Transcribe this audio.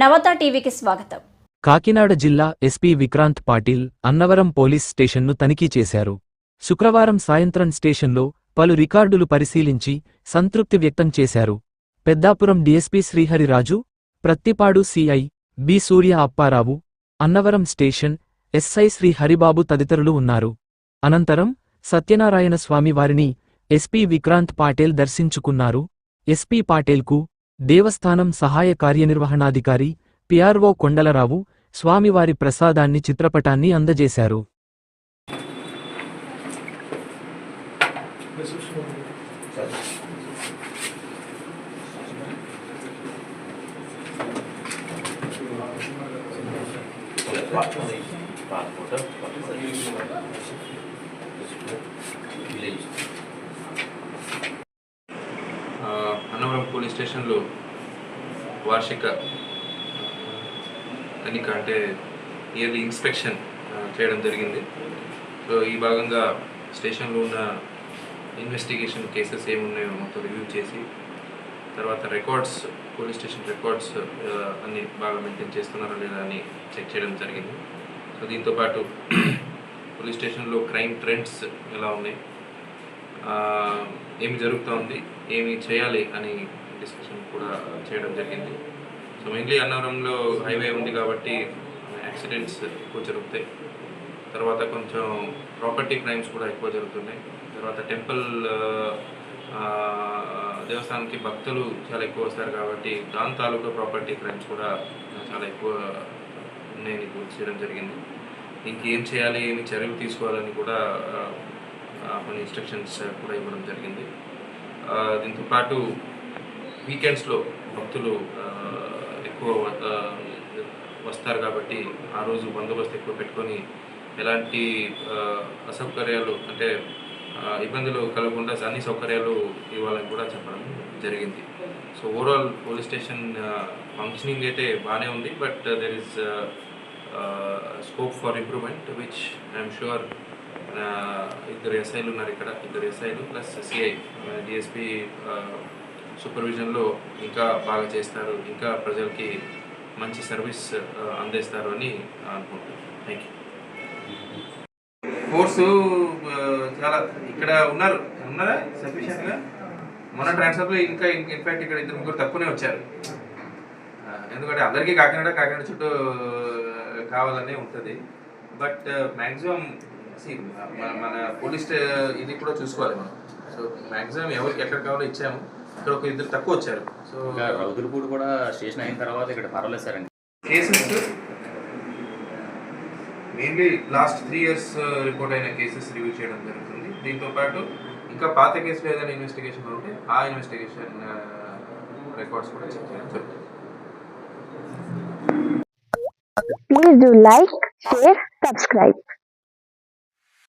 నవత టీవీకి స్వాగతం. కాకినాడ జిల్లా ఎస్పీ విక్రాంత్ పాటిల్ అన్నవరం పోలీస్ స్టేషన్ను తనిఖీ చేశారు. శుక్రవారం సాయంత్రం స్టేషన్లో పలు రికార్డులు పరిశీలించి సంతృప్తి వ్యక్తం చేశారు. Peddapuram DSP Srihariraju, Prathipadu CI B Surya Apparao, Annavaram station SI Sri Haribabu తదితరులు ఉన్నారు. అనంతరం సత్యనారాయణ స్వామి వారిని ఎస్పీ విక్రాంత్ పాటిల్ దర్శించుకున్నారు. ఎస్పీ పాటిల్కు దేవస్థానం సహాయ కార్యనిర్వహణాధికారి పిఆర్ఓ కొండలరావు స్వామివారి ప్రసాదాన్ని చిత్రపటాన్ని అందజేశారు. అన్నవరం పోలీస్ స్టేషన్లో వార్షిక తనిఖీ అంటే ఇయర్లీ ఇన్స్పెక్షన్ చేయడం జరిగింది. సో ఈ భాగంగా స్టేషన్లో ఉన్న ఇన్వెస్టిగేషన్ కేసెస్ ఏమున్నాయో మొత్తం రివ్యూ చేసి తర్వాత రికార్డ్స్, పోలీస్ స్టేషన్ రికార్డ్స్ అన్ని బాగా మెయింటైన్ చేస్తున్నారా లేదా అని చెక్ చేయడం జరిగింది. సో దీంతోపాటు పోలీస్ స్టేషన్లో క్రైమ్ ట్రెండ్స్ ఎలా ఉన్నాయి, ఏమి జరుగుతోంది, ఏమి చేయాలి అని డిస్కషన్ కూడా చేయడం జరిగింది. సో మెయిన్లీ అన్నవరంలో హైవే ఉంది కాబట్టి యాక్సిడెంట్స్ ఎక్కువ జరుగుతాయి. తర్వాత కొంచెం ప్రాపర్టీ క్రైమ్స్ కూడా ఎక్కువ జరుగుతున్నాయి. తర్వాత టెంపుల్ దేవస్థానానికి భక్తులు చాలా ఎక్కువ వస్తారు కాబట్టి దాని తాలూకా ప్రాపర్టీ క్రైమ్స్ కూడా చాలా ఎక్కువ ఉన్నాయని గుర్తు చేయడం జరిగింది. ఇంకేం చేయాలి, ఏమి చర్యలు తీసుకోవాలని కూడా కొన్ని ఇన్స్ట్రక్షన్స్ కూడా ఇవ్వడం జరిగింది. దీంతోపాటు వీకెండ్స్లో భక్తులు ఎక్కువ వస్తారు కాబట్టి ఆ రోజు బందోబస్తు ఎక్కువ పెట్టుకొని ఎలాంటి అసౌకర్యాలు అంటే ఇబ్బందులు కలగకుండా అన్ని సౌకర్యాలు ఇవ్వాలని కూడా చెప్పడం జరిగింది. So overall police station functioning అయితే బాగానే ఉంది, but there is scope for improvement which I'm sure ఇద్దరు ఎస్ఐలు ఉన్నారు ఇక్కడ, ఇద్దరు ఎస్ఐలు ప్లస్ సిఐ డిఎస్పీ సూపర్విజన్లో ఇంకా బాగా చేస్తారు, ఇంకా ప్రజలకి మంచి సర్వీస్ అందిస్తారు అని అనుకుంటున్నాను. Thank you. ఫోర్సు చాలా ఇక్కడ ఉన్నారా సఫిషియెంట్గా? మొన్న ట్రాన్స్ఫర్లో ఇంకా ఇన్ఫ్యాక్ట్ ఇక్కడ ఇద్దరు ముగ్గురు తక్కువనే వచ్చారు. ఎందుకంటే అందరికీ కాకినాడ చుట్టూ కావాలనే ఉంటుంది. బట్ మ్యాక్సిమం మన పోలీస్ ఇది కూడా చూసుకోవాలి మనం. సో మ్యాక్సిమం ఎవరికి ఎక్కడ కావాలో ఇచ్చాము. ఇక్కడ ఒక ఇద్దరు తక్కువ వచ్చారు. సో రౌతులపూడి కూడా స్టేషన్ అయిన తర్వాత ఇక్కడ పర్వాలేదు సార్ అండి. Cases mainly last 3 years report అయిన కేసెస్ రివ్యూ చేయడం జరుగుతుంది. దీంతోపాటు ఇంకా పాత కేసులు ఏదైనా ఇన్వెస్టిగేషన్ ఉంటే ఆ ఇన్వెస్టిగేషన్ రికార్డ్స్ కూడా చెక్ చేయడం జరుగుతుంది. Please do like, share, subscribe.